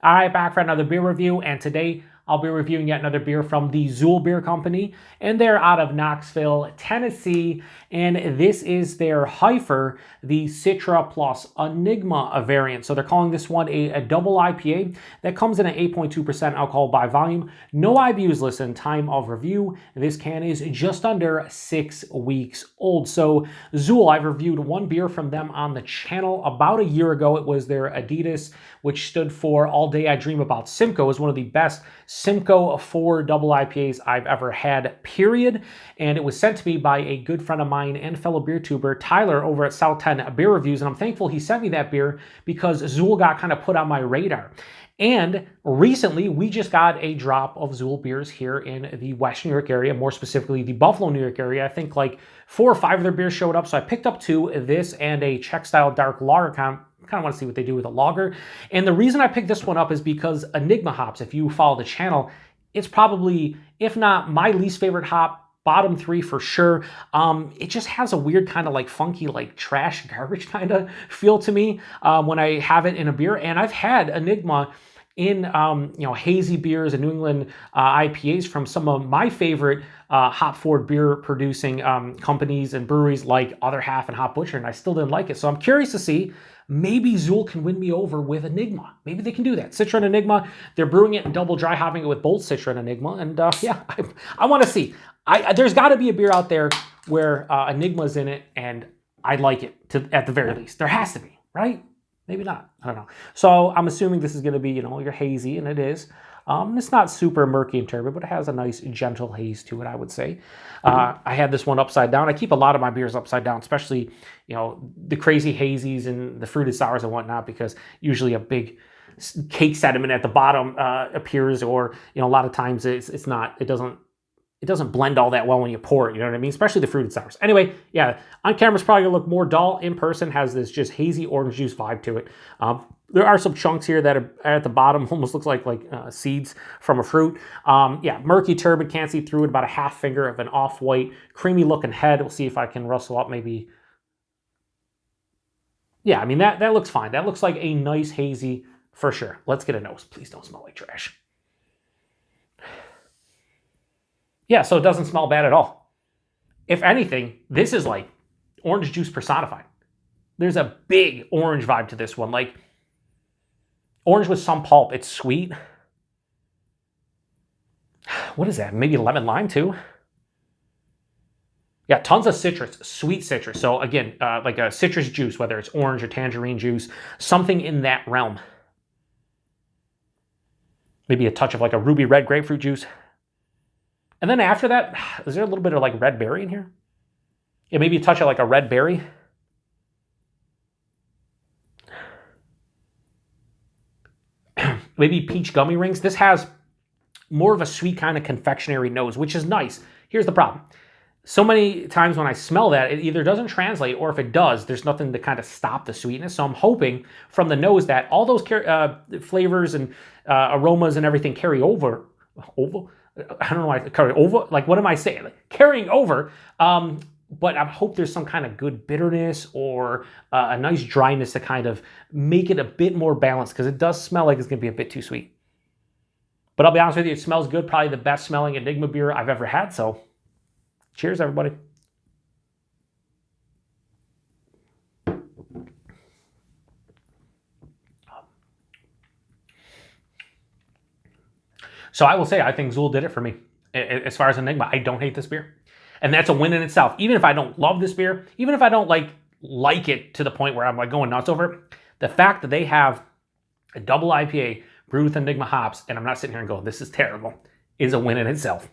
All right, back for another beer review, and today I'll be reviewing yet another beer from the Xül Beer Company, and they're out of Knoxville, Tennessee, and this is their HYFR, the Citra plus Enigma variant. So they're calling this one a double IPA that comes in at 8.2% alcohol by volume. No IBUs listed. Time of review, this can is just under 6 weeks old. So Xül, I've reviewed one beer from them on the channel about a year ago. It was their Adidas, which stood for All Day I Dream About Simcoe. It was one of the best Simcoe 4 double IPAs I've ever had, period. And it was sent to me by a good friend of mine and fellow beer tuber, Tyler, over at South 10 Beer Reviews. And I'm thankful he sent me that beer because Xül got kind of put on my radar. And recently, we just got a drop of Xül beers here in the Western New York area, more specifically the Buffalo, New York area. I think like 4 or 5 of their beers showed up. So I picked up 2, this and a Czech-style dark lager. Kind of want to see what they do with a lager. And the reason I picked this one up is because Enigma hops, if you follow the channel, it's probably, if not my least favorite hop, bottom 3 for sure. It just has a weird kind of like funky, like trash garbage kind of feel to me when I have it in a beer. And I've had Enigma in hazy beers and New England IPAs from some of my favorite hop forward beer producing companies and breweries like Other Half and Hop Butcher, and I still didn't like it. So I'm curious to see, maybe Xül can win me over with Enigma. Maybe they can do that. Citra and Enigma, they're brewing it and double dry hopping it with both Citra and Enigma. And yeah, I want to see. There's got to be a beer out there where Enigma's in it and I like it at the very least. There has to be, right? Maybe not. I don't know. So I'm assuming this is going to be, your hazy, and it is. It's not super murky and turbid, but it has a nice gentle haze to it, I would say. I had this one upside down. I keep a lot of my beers upside down, especially, the crazy hazies and the fruited sours and whatnot, because usually a big cake sediment at the bottom appears, or, a lot of times it doesn't blend all that well when you pour it, you know what I mean? Especially the fruited sours. Anyway, yeah, on camera it's probably gonna look more dull. In person has this just hazy orange juice vibe to it. There are some chunks here that are at the bottom, almost looks like seeds from a fruit. Yeah, murky, turbid, can't see through it. About a half finger of an off-white, creamy looking head. We'll see if I can rustle up maybe. Yeah, I mean, that looks fine. That looks like a nice hazy for sure. Let's get a nose. Please don't smell like trash. Yeah, so it doesn't smell bad at all. If anything, this is like orange juice personified. There's a big orange vibe to this one, like orange with some pulp. It's sweet. What is that? Maybe lemon lime too? Yeah, tons of citrus, sweet citrus. So again, like a citrus juice, whether it's orange or tangerine juice, something in that realm. Maybe a touch of like a ruby red grapefruit juice. And then after that, is there a little bit of like red berry in here? Yeah, maybe a touch of like a red berry. Maybe peach gummy rings. This has more of a sweet kind of confectionery nose, which is nice. Here's the problem. So many times when I smell that, it either doesn't translate, or if it does, there's nothing to kind of stop the sweetness. So I'm hoping from the nose that all those flavors and aromas and everything carry over. I don't know why, carry over, like what am I saying? Like, carrying over, but I hope there's some kind of good bitterness or a nice dryness to kind of make it a bit more balanced, because it does smell like it's going to be a bit too sweet. But I'll be honest with you, it smells good. Probably the best smelling Enigma beer I've ever had, so cheers, everybody. So I will say, I think Xül did it for me. As far as Enigma, I don't hate this beer. And that's a win in itself. Even if I don't love this beer, even if I don't like it to the point where I'm like going nuts over it, the fact that they have a double IPA brewed with Enigma hops, and I'm not sitting here and going, this is terrible, is a win in itself.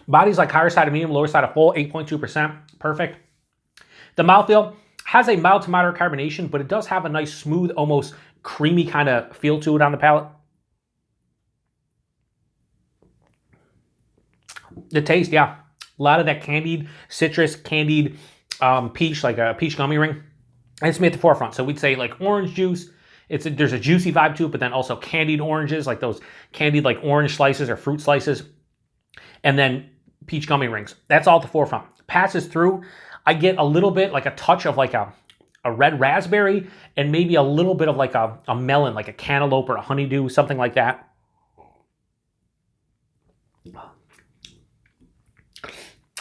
Body's like higher side of medium, lower side of full, 8.2%, perfect. The mouthfeel has a mild to moderate carbonation, but it does have a nice smooth, almost creamy kind of feel to it on the palate. The taste, yeah. A lot of that candied citrus, candied peach, like a peach gummy ring. And it's made at the forefront. So we'd say like orange juice. There's a juicy vibe to it, but then also candied oranges, like those candied like orange slices or fruit slices. And then peach gummy rings. That's all at the forefront. Passes through. I get a little bit, like a touch of like a a red raspberry, and maybe a little bit of like a melon, like a cantaloupe or a honeydew, something like that.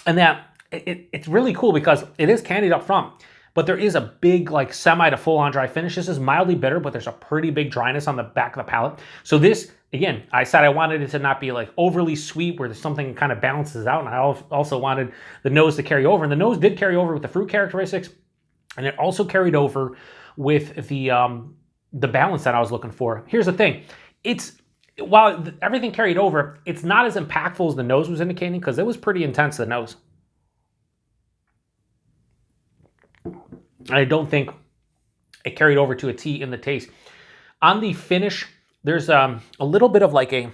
And that it's really cool because it is candied up front, but there is a big like semi to full on dry finish. This is mildly bitter, but there's a pretty big dryness on the back of the palate. So this, again, I said I wanted it to not be like overly sweet where there's something that kind of balances out. And I also wanted the nose to carry over, and the nose did carry over with the fruit characteristics. And it also carried over with the balance that I was looking for. Here's the thing. While everything carried over, it's not as impactful as the nose was indicating because it was pretty intense, the nose. I don't think it carried over to a T in the taste. On the finish, there's a little bit of like a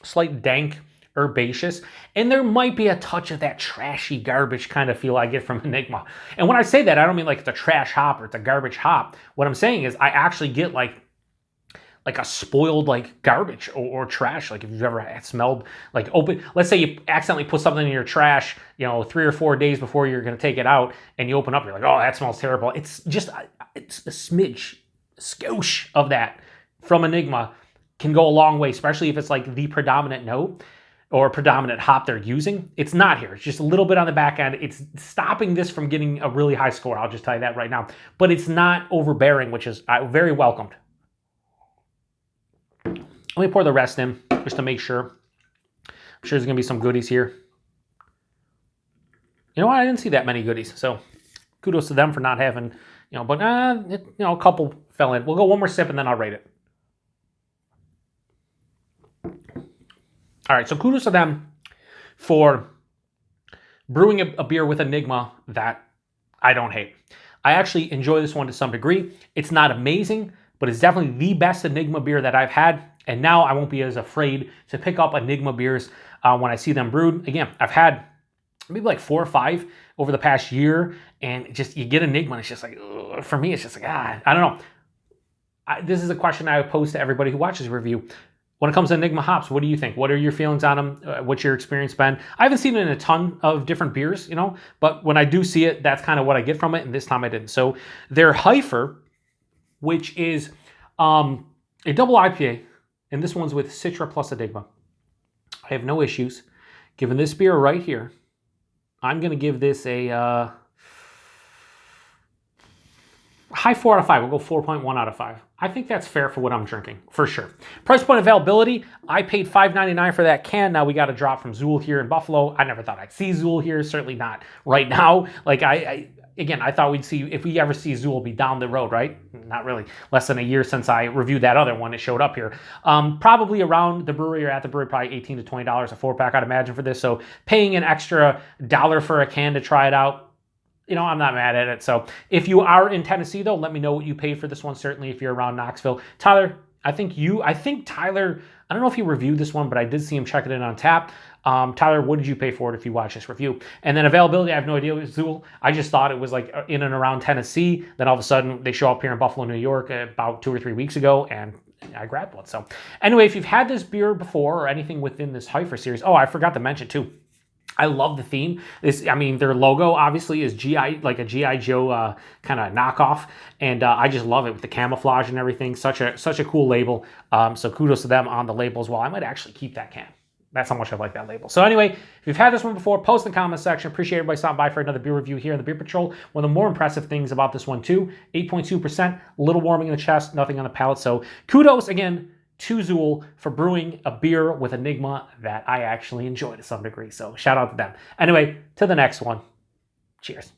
slight dank herbaceous, and there might be a touch of that trashy garbage kind of feel I get from Enigma. And when I say that, I don't mean like it's a trash hop or it's a garbage hop. What I'm saying is I actually get like a spoiled like garbage or trash. Like if you've ever smelled like let's say you accidentally put something in your trash, 3 or 4 days before you're going to take it out, and you open up, you're like, oh, that smells terrible. It's just, it's a skosh of that from Enigma can go a long way, especially if it's like the predominant note or predominant hop they're using. It's not here. It's just a little bit on the back end. It's stopping this from getting a really high score. I'll just tell you that right now. But it's not overbearing, which is very welcomed. Let me pour the rest in just to make sure. I'm sure there's going to be some goodies here. You know what? I didn't see that many goodies. So kudos to them for not having, but a couple fell in. We'll go one more sip and then I'll rate it. All right, so kudos to them for brewing a beer with Enigma that I don't hate. I actually enjoy this one to some degree. It's not amazing, but it's definitely the best Enigma beer that I've had. And now I won't be as afraid to pick up Enigma beers when I see them brewed. Again, I've had maybe like 4 or 5 over the past year, and just you get Enigma, and it's just like, ugh, for me, it's just like, I don't know. This is a question I would pose to everybody who watches the review. When it comes to Enigma hops, what do you think? What are your feelings on them? What's your experience been? I haven't seen it in a ton of different beers, but when I do see it, that's kind of what I get from it, and this time I didn't. So their HYFR, which is a double IPA, and this one's with Citra plus Enigma. I have no issues giving this beer right here. I'm going to give this a high 4 out of 5. We'll go 4.1 out of 5. I think that's fair for what I'm drinking, for sure. Price point availability, I paid $5.99 for that can. Now we got a drop from Xül here in Buffalo. I never thought I'd see Xül here, certainly not right now. Like Again, I thought we'd see, if we ever see Xül, be down the road, right? Not really. Less than a year since I reviewed that other one, it showed up here. Probably around the brewery or at the brewery, probably $18 to $20 a 4-pack, I'd imagine, for this. So paying an extra $1 for a can to try it out, I'm not mad at it. So if you are in Tennessee, though, let me know what you paid for this one, certainly if you're around Knoxville. Tyler, I think Tyler, I don't know if he reviewed this one, but I did see him checking it on tap. Tyler, what did you pay for it if you watch this review? And then availability, I have no idea with Xül. I just thought it was like in and around Tennessee. Then all of a sudden they show up here in Buffalo, New York about 2 or 3 weeks ago, and I grabbed one. So anyway, if you've had this beer before or anything within this HYFR series, I forgot to mention too, I love the theme. Their logo obviously is like a G.I. Joe kind of knockoff, and I just love it with the camouflage and everything. Such a cool label. So kudos to them on the label as well. I might actually keep that can. That's how much I like that label. So anyway, if you've had this one before, post in the comment section. Appreciate everybody stopping by for another beer review here on the Beer Patrol. One of the more impressive things about this one too, 8.2%, a little warming in the chest, nothing on the palate. So kudos again to Xül for brewing a beer with Enigma that I actually enjoy to some degree. So shout out to them. Anyway, to the next one. Cheers.